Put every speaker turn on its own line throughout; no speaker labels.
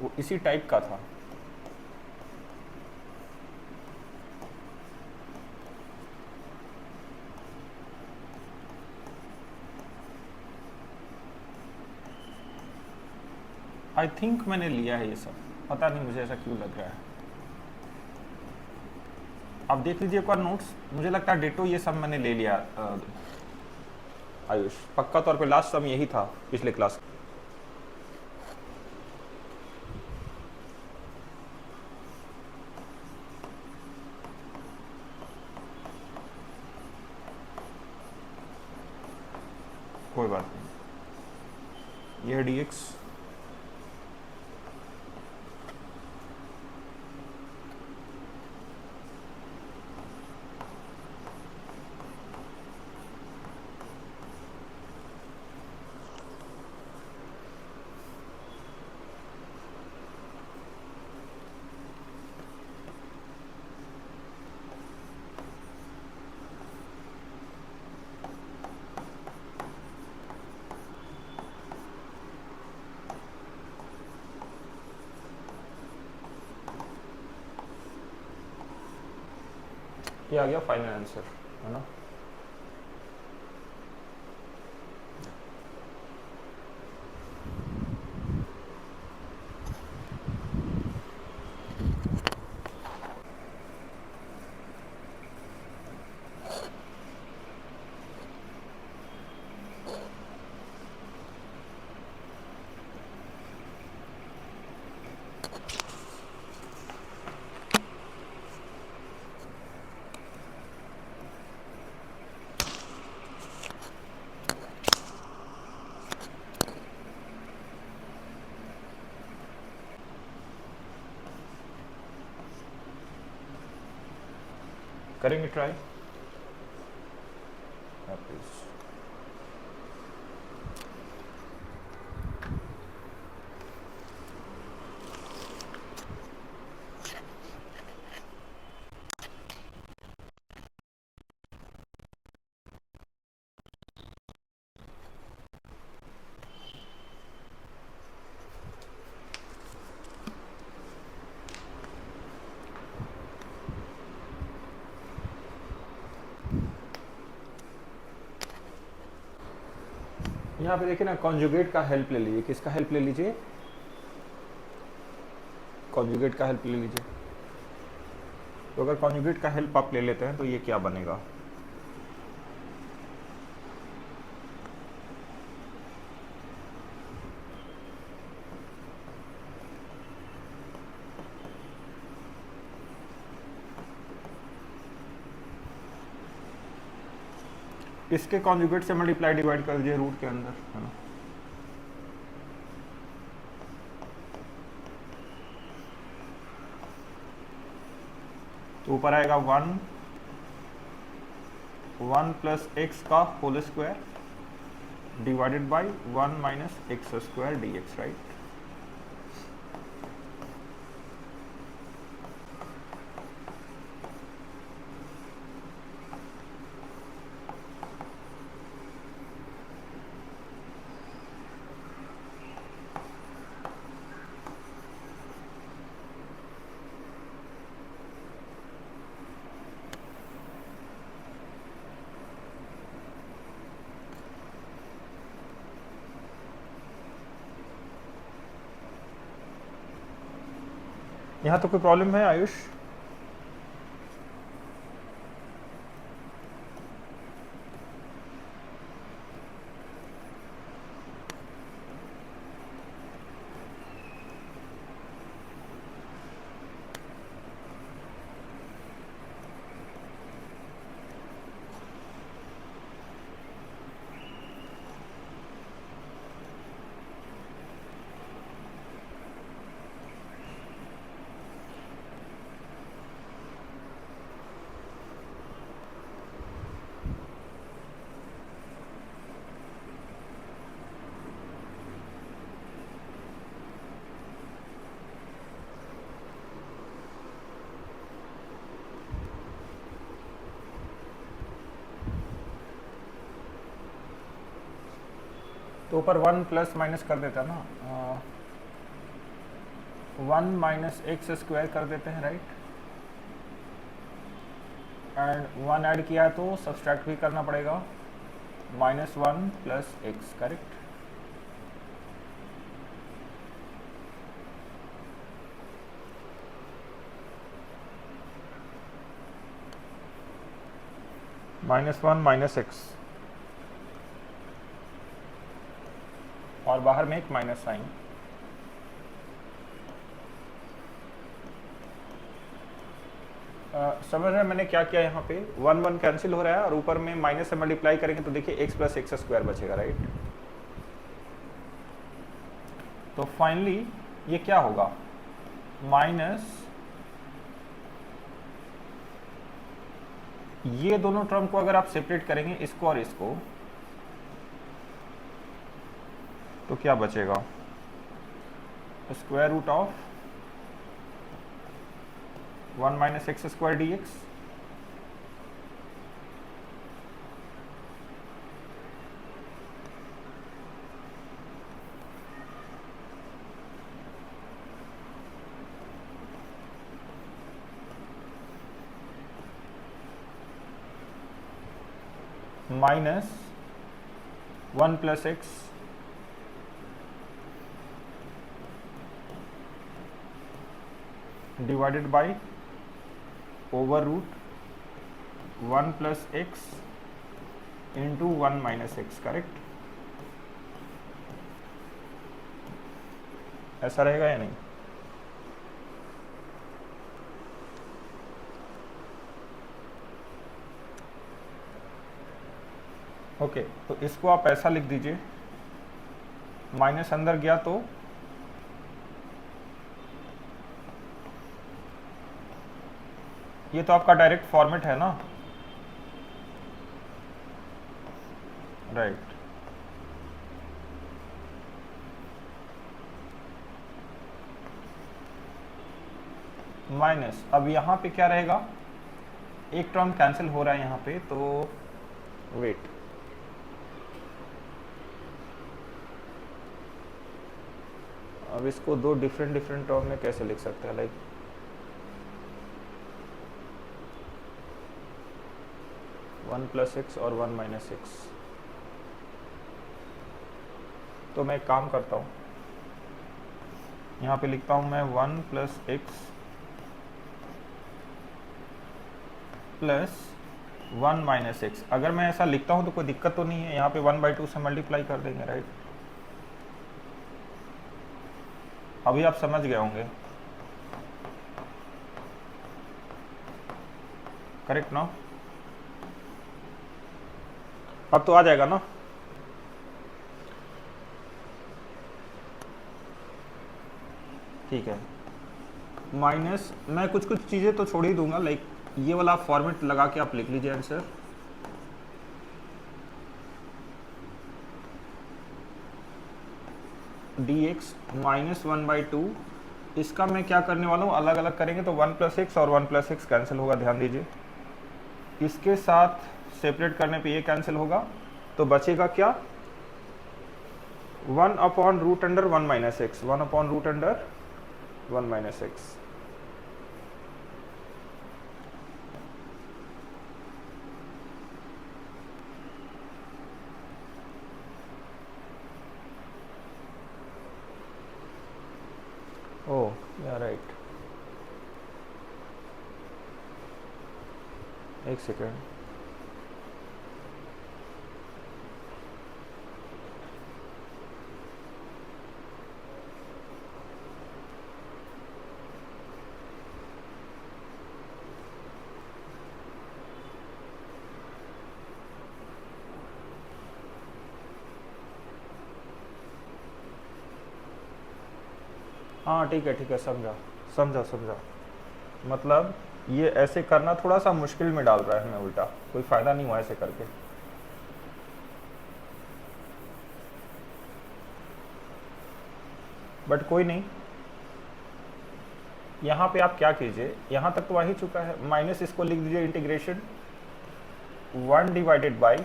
वो इसी टाइप का था। आई थिंक मैंने लिया है ये सब, पता नहीं मुझे ऐसा क्यों लग रहा है। आप देख लीजिए एक बार नोट्स, मुझे लगता है डेटो ये सब मैंने ले लिया। आयुष पक्का तौर पे लास्ट सम यही था पिछले क्लास। कोई बात नहीं, ये डी एक्स। ये आ गया फाइनल आंसर, है ना। करेंगे ट्राई। यहाँ पे देखिए ना, कॉन्जुगेट का हेल्प ले लीजिए। किसका हेल्प ले लीजिए? कॉन्जुगेट का हेल्प ले लीजिए। तो अगर कॉन्जुगेट का हेल्प आप ले लेते हैं तो ये क्या बनेगा? इसके कॉन्जुगेट से मल्टीप्लाई डिवाइड कर दीजिए रूट के अंदर, है ना। तो ऊपर आएगा 1 प्लस एक्स का whole square divided by 1 minus x square D X, right. यहाँ तो कोई प्रॉब्लम है आयुष? तो ऊपर 1 प्लस माइनस कर देता ना। 1 माइनस एक्स स्क्वायर कर देते हैं, राइट। एंड 1 ऐड किया तो सब्सट्रैक्ट भी करना पड़ेगा, -1 plus x, correct. -1 minus x और बाहर में एक माइनस साइन। समझ रहे हैं मैंने क्या किया यहाँ पे? 1 1 कैंसिल हो रहा है और ऊपर में माइनस से मल्टीप्लाई करेंगे तो देखिए x प्लस एक्स स्क्वायर बचेगा, राइट। तो फाइनली ये क्या होगा, माइनस ये दोनों टर्म को अगर आप सेपरेट करेंगे, इसको और इसको, तो क्या बचेगा, square root of 1 minus x square D X. Minus 1 plus X divided by over root 1 plus X into 1 minus X, correct. ऐसा रहेगा या नहीं? ओके, तो इसको आप ऐसा लिख दीजिए, माइनस अंदर गया तो ये तो आपका डायरेक्ट फॉर्मेट है ना, राइट। माइनस, अब यहाँ पे क्या रहेगा, एक टर्म कैंसिल हो रहा है यहाँ पे, तो वेट, अब इसको दो डिफरेंट टर्म में कैसे लिख सकते हैं, लाइक वन प्लस एक्स और 1 माइनस एक्स। तो मैं एक काम करता हूँ, यहाँ पे लिखता हूँ मैं 1 plus x plus 1 minus x. अगर मैं ऐसा लिखता हूँ तो कोई दिक्कत तो नहीं है, यहाँ पे 1/2 से मल्टीप्लाई कर देंगे, राइट। अभी आप समझ गए होंगे, करेक्ट ना? अब तो आ जाएगा ना? ठीक है। माइनस, मैं कुछ चीज़ें तो छोड़ ही दूंगा, लाइक ये वाला फॉर्मेट लगा के आप लिख लीजिए आंसर। dx -1/2, इसका मैं क्या करने वाला हूँ, अलग अलग करेंगे तो 1 प्लस एक्स और 1 प्लस एक्स कैंसिल होगा, ध्यान दीजिए। इसके साथ सेपरेट करने पे ये कैंसिल होगा, तो बचेगा क्या, 1 upon root under 1 minus X, 1 upon root under 1 minus X. Oh, yeah, right. एक सेकेंड, हाँ ठीक है, समझा। मतलब ये ऐसे करना थोड़ा सा मुश्किल में डाल रहा है हमें उल्टा, कोई फायदा नहीं हुआ ऐसे करके। बट कोई नहीं, यहाँ पे आप क्या कीजिए, यहाँ तक तो आ ही चुका है, माइनस इसको लिख दीजिए integration 1 divided by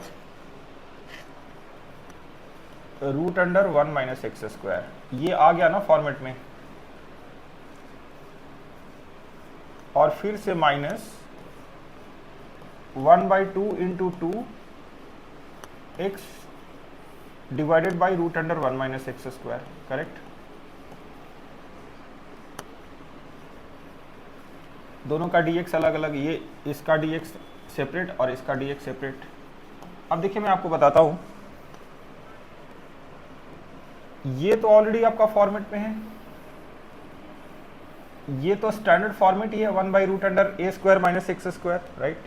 root under 1 minus x square. ये आ गया ना फॉर्मेट में, और फिर से minus 1/2 into 2 X divided by root under 1 minus x square, correct. दोनों का dx अलग अलग, ये इसका dx सेपरेट और इसका dx सेपरेट। अब देखिए मैं आपको बताता हूं, ये तो ऑलरेडी आपका फॉर्मेट में है, ये तो स्टैंडर्ड फॉर्मेट ही है 1/√अंडर a square minus x square, right.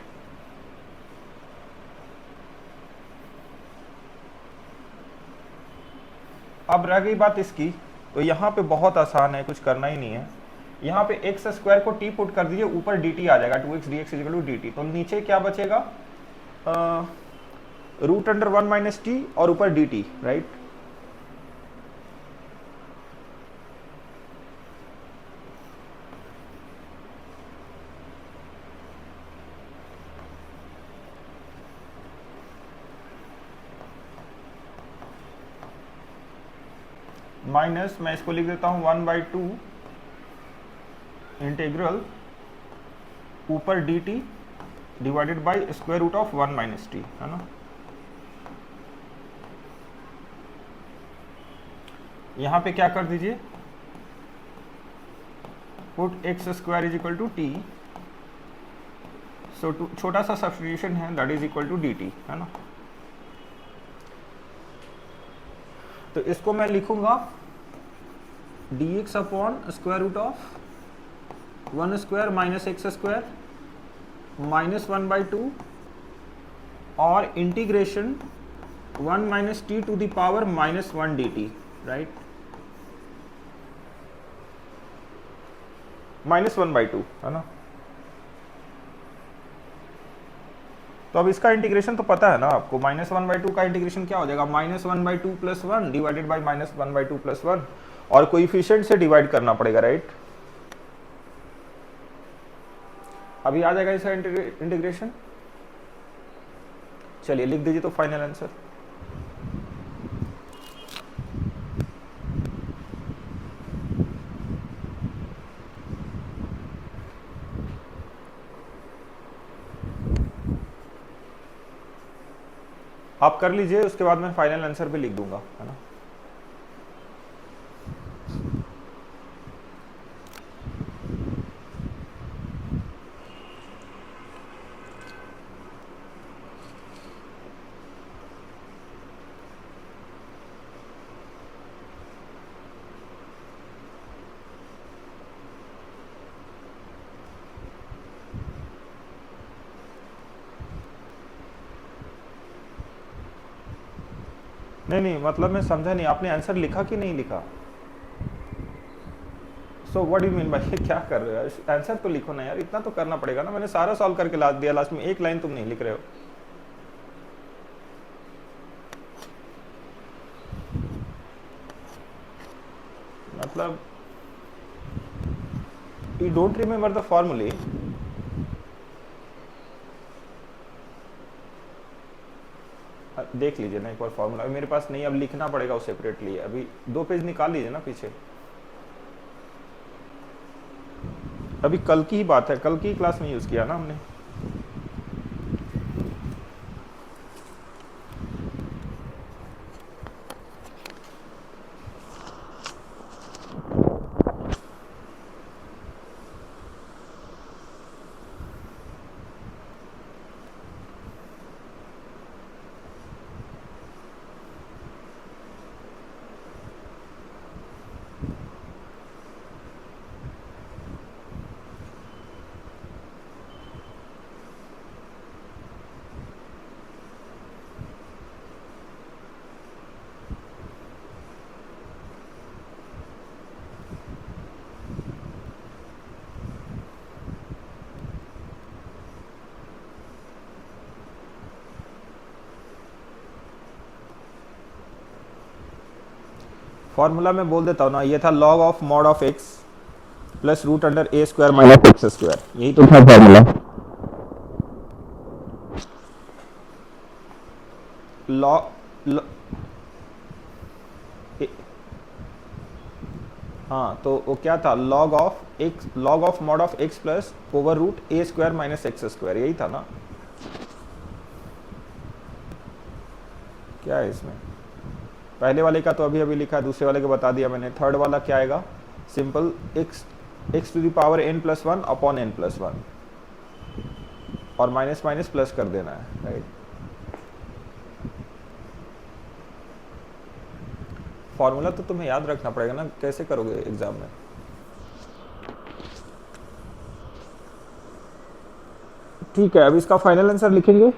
अब रह गई बात इसकी, तो यहाँ पे बहुत आसान है, कुछ करना ही नहीं है। यहाँ पे एक्स स्क्वायर को टी पुट कर दीजिए, ऊपर डी टी आ जाएगा, 2x dx equal to D T. तो नीचे क्या बचेगा, रूट अंडर 1 माइनस टी और ऊपर डी टी, राइट। माइनस मैं इसको लिख देता हूं 1/2 इंटीग्रल ऊपर D t divided by square root of 1 minus t, है ना। यहां पे क्या कर दीजिए, put x square is equal to t, so छोटा सा सब्स्टिट्यूशन है, that is equal to D t, है ना। तो इसको मैं लिखूंगा dx upon square root of 1 square minus x square minus 1/2 और integration 1 minus t to the power minus 1 d T, right, minus 1/2, है ना। तो अब इसका इंटीग्रेशन तो पता है ना आपको, माइनस 1/2 का इंटीग्रेशन क्या हो जाएगा, minus 1/2 plus 1 divided by minus 1/2 plus 1, और कोएफिशिएंट से डिवाइड करना पड़ेगा, राइट। अभी आ जाएगा इसका इंटीग्रेशन। चलिए लिख दीजिए तो फाइनल आंसर। आप कर लीजिए, उसके बाद मैं फाइनल आंसर भी लिख दूंगा, है ना। नहीं, मतलब मैं समझा नहीं, आपने आंसर लिखा कि नहीं लिखा। So what do you mean भाई, क्या कर रहे हो, आंसर तो लिखो ना यार, इतना तो करना पड़ेगा ना। मैंने सारा सॉल्व करके ला दिया, लास्ट में एक लाइन तुम नहीं लिख रहे हो। मतलब यू डोंट रिमेम्बर द फॉर्मूले। देख लीजिए ना एक बार फॉर्मूला, मेरे पास नहीं, अब लिखना पड़ेगा उसे सेपरेटली। अभी 2 पेज निकाल लीजिए ना पीछे। अभी कल की ही बात है, कल की क्लास में यूज किया ना हमने। फॉर्मूला में बोल देता हूँ ना, ये था log of mod of X plus root under A square minus x square, यही तो था फॉर्मूला। लॉग हाँ, तो वो क्या था, log of mod of x plus over root A square minus x square, यही था ना। क्या है इसमें, पहले वाले का तो अभी अभी लिखा है, दूसरे वाले का बता दिया मैंने। थर्ड वाला क्या आएगा, simple X to the power n plus one upon n plus one, और माइनस माइनस प्लस कर देना है, राइट। फॉर्मूला तो तुम्हें याद रखना पड़ेगा ना, कैसे करोगे एग्जाम में। ठीक है, अब इसका फाइनल आंसर लिखेंगे।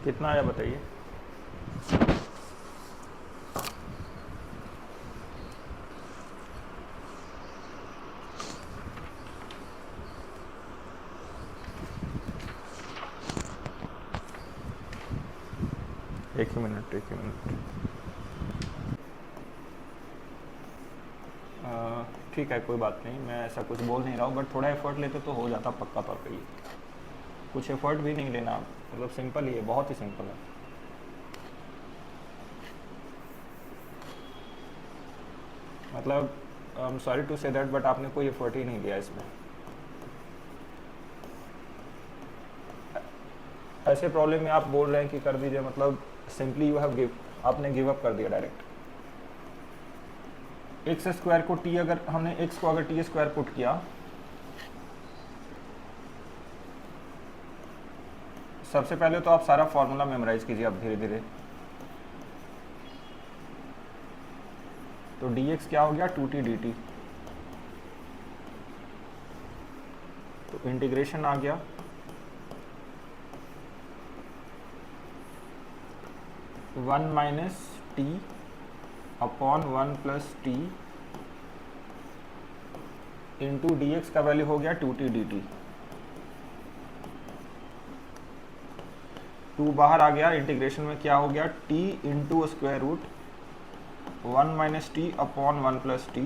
कितना आया बताइए। एक ही मिनट, एक ही मिनट। ठीक है, कोई बात नहीं, मैं ऐसा कुछ बोल नहीं रहा हूँ, बट थोड़ा एफर्ट लेते तो हो जाता पक्का तौर पे। ये कुछ एफर्ट भी नहीं लेना, मतलब सिंपल ही है, बहुत ही सिंपल है। मतलब I am sorry to say that, but आपने कोई एफर्ट ही नहीं दिया इसमें। ऐसे प्रॉब्लम में आप बोल रहे हैं कि कर दीजिए, मतलब सिंपली यू हैव आपने गिव अप कर दिया डायरेक्ट। एक्स स्क्वायर को टी, अगर हमने एक्स को अगर टी स्क्वायर पुट किया, सबसे पहले तो आप सारा फॉर्मूला मेमोराइज कीजिए अब धीरे धीरे। तो dx क्या हो गया, 2t dt। तो इंटीग्रेशन आ गया 1 minus T upon 1 plus T into D x का वैल्यू हो गया 2t dt। 2 बाहर आ गया, इंटीग्रेशन में क्या हो गया, t into square root 1 minus T upon 1 plus T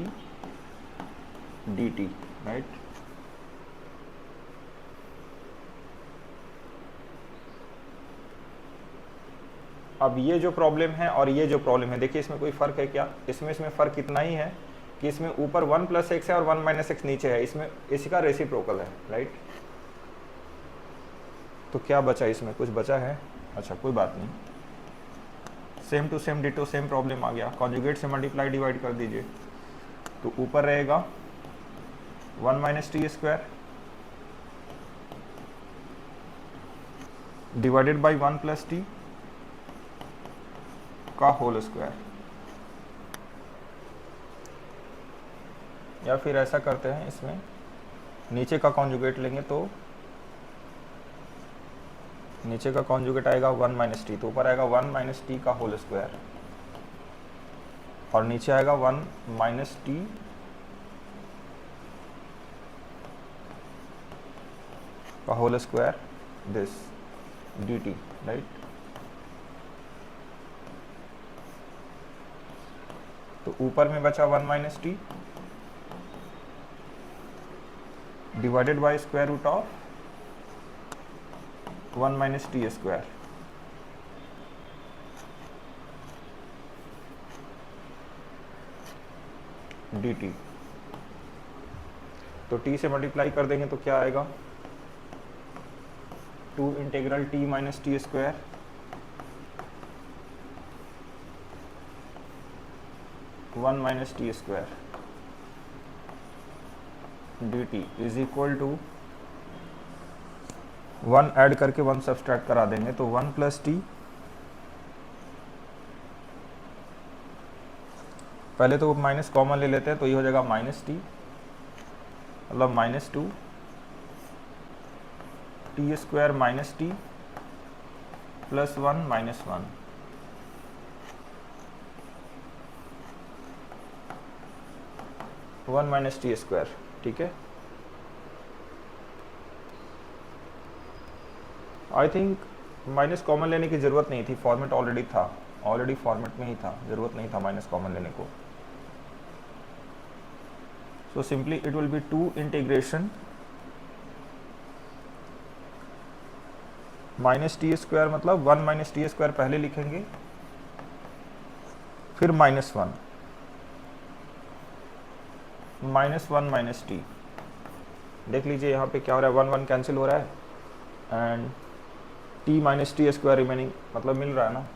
D T, right. अब ये जो प्रॉब्लम है और ये जो प्रॉब्लम है, देखिए इसमें कोई फर्क है क्या, इसमें फ़र्क इतना ही है कि इसमें ऊपर 1 प्लस एक्स है और 1 माइनस एक्स नीचे है, इसमें इसी का रेसिप्रोकल है, राइट। तो क्या बचा इसमें, कुछ बचा है, अच्छा कोई बात नहीं, same to same ditto same problem आ गया। कॉन्जुगेट से मल्टीप्लाई डिवाइड कर दीजिए, तो ऊपर रहेगा 1 minus T square divided by 1 plus T का होल स्क्वायर। या फिर ऐसा करते हैं, इसमें नीचे का कॉन्जुगेट लेंगे तो नीचे का कॉन्जुगेट आएगा 1 माइनस टी, तो ऊपर आएगा 1 माइनस टी का होल स्क्वायर, और नीचे आएगा 1 माइनस टी का whole square this D T, right. तो ऊपर में बचा 1 minus T divided by square root of 1 minus T square, D T. तो t से मल्टीप्लाई कर देंगे तो क्या आएगा, 2 integral t minus T square 1 minus T square D T is equal to 1 add करके 1 सब्सट्रैक्ट करा देंगे, तो 1 प्लस टी, पहले तो माइनस कॉमन ले लेते हैं तो ये हो जाएगा माइनस टी, मतलब minus 2 T square minus T plus 1 minus 1, one minus T square, ठीक है। आई थिंक माइनस कॉमन लेने की ज़रूरत नहीं थी, फॉर्मेट ऑलरेडी था, ऑलरेडी फॉर्मेट में ही था, ज़रूरत नहीं था माइनस कॉमन लेने को। So simply it will be 2 integration minus T square, मतलब 1 माइनस टी स्क्वायर पहले लिखेंगे, फिर माइनस 1 माइनस 1 माइनस टी। देख लीजिए यहाँ पे क्या हो रहा है, 1 1 कैंसिल हो रहा है and T minus T square remaining, मतलब मिल रहा है ना।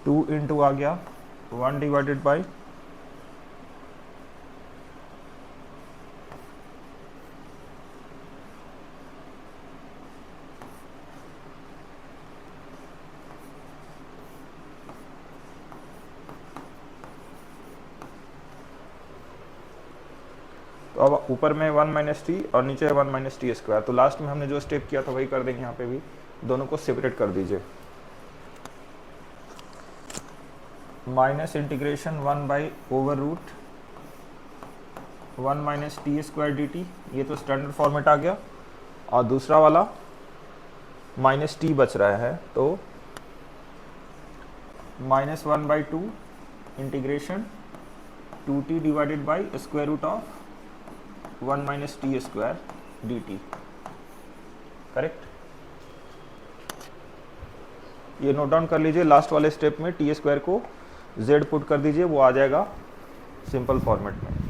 टू इंटू आ गया 1 डिवाइडेड बाई तो अब ऊपर में 1 माइनस टी और नीचे 1 माइनस टी स्क्वायर, तो लास्ट में हमने जो स्टेप किया था वही कर देंगे यहाँ पे भी, दोनों को सेपरेट कर दीजिए। Minus integration 1 by over root 1 minus T square D T, ये तो स्टैंडर्ड फॉर्मेट आ गया, और दूसरा वाला माइनस टी बच रहा है, तो minus 1 by 2 integration 2t divided by square root of 1 minus T square D T, correct. ये नोट डाउन कर लीजिए, लास्ट वाले स्टेप में टी स्क्वायर को z पुट कर दीजिए, वो आ जाएगा सिंपल फॉर्मेट में।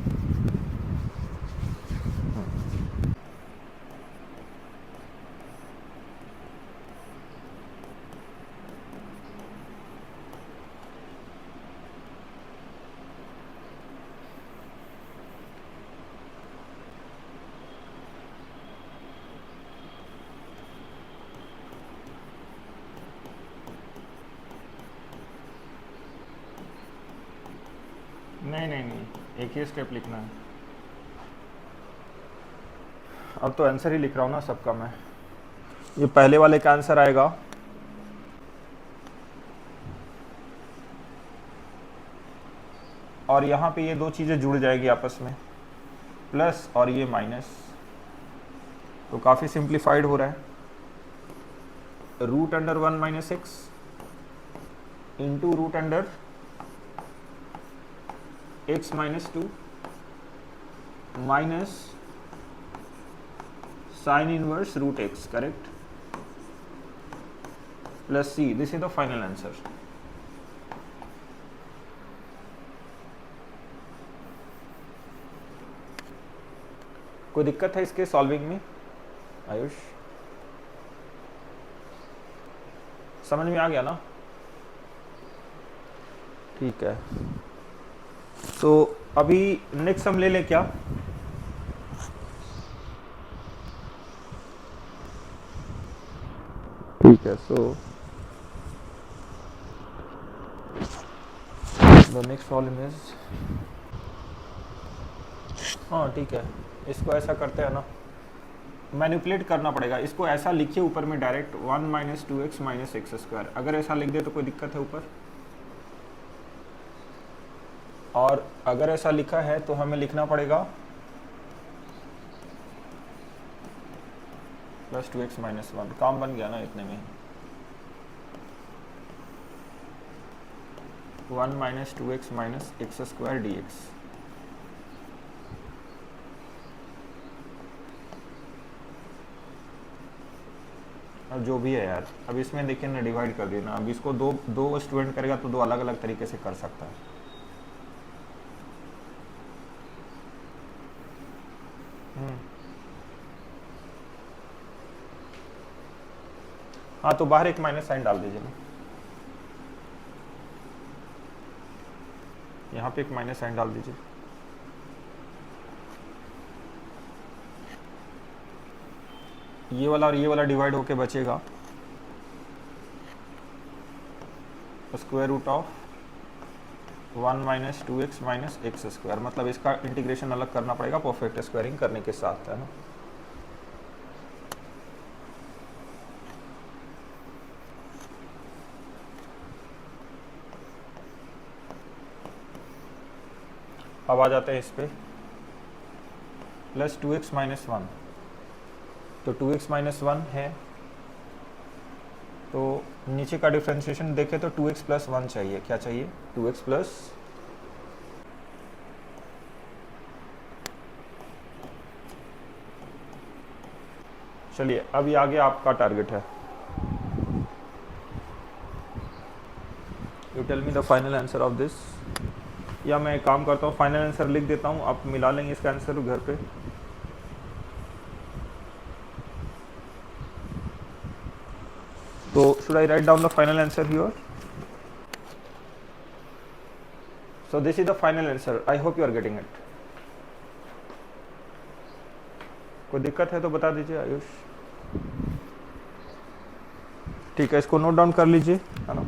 नहीं नहीं नहीं, एक ही स्टेप लिखना है। अब तो आंसर ही लिख रहा हूँ ना सबका मैं। ये पहले वाले का आंसर आएगा और यहाँ पे ये दो चीज़ें जुड़ जाएगी आपस में, प्लस और ये माइनस, तो काफ़ी सिंप्लीफाइड हो रहा है। Root under 1 minus X into root under x minus 2 minus sine inverse root x, correct, plus c, this is the final answer. कोई दिक्कत है इसके सॉल्विंग में आयुष? समझ में आ गया ना? ठीक है, तो अभी नेक्स्ट हम ले लें क्या? ठीक है, so the next problem is, हाँ ठीक है, इसको ऐसा करते हैं ना, मैनिपुलेट करना पड़ेगा इसको। ऐसा लिखिए ऊपर में direct 1 minus 2x minus x square, अगर ऐसा लिख दे तो कोई दिक्कत है ऊपर? और अगर ऐसा लिखा है तो हमें लिखना पड़ेगा प्लस 2x माइनस 1। काम बन गया ना इतने में। 1 minus 2x minus x square D x. अब जो भी है यार, अब इसमें देखिए ना डिवाइड कर देना। अब इसको दो स्टूडेंट करेगा तो दो अलग अलग तरीके से कर सकता है। हाँ तो बाहर एक माइनस साइन डाल दीजिए ना, यहाँ पे एक माइनस साइन डाल दीजिए। ये वाला और ये वाला डिवाइड होके बचेगा square root of 1 minus 2x minus x square. मतलब इसका इंटीग्रेशन अलग करना पड़ेगा परफेक्ट स्क्वायरिंग करने के साथ, है ना। अब आ जाते हैं इस पे प्लस 2x माइनस 1। तो 2x माइनस 1 है, तो नीचे का डिफ्रेंशिएशन देखें तो 2x प्लस 1 चाहिए। क्या चाहिए? 2x प्लस, चलिए अब ये आगे आपका टारगेट है। You tell me the final answer of this, या मैं एक काम करता हूँ फाइनल आंसर लिख देता हूँ, आप मिला लेंगे इसका आंसर घर पे। So should I write down the final answer here? So this is the final answer. I hope you are getting it. कोई दिक्कत है तो बता दीजिए आयुष। ठीक है, इसको नोट डाउन कर लीजिए, है ना।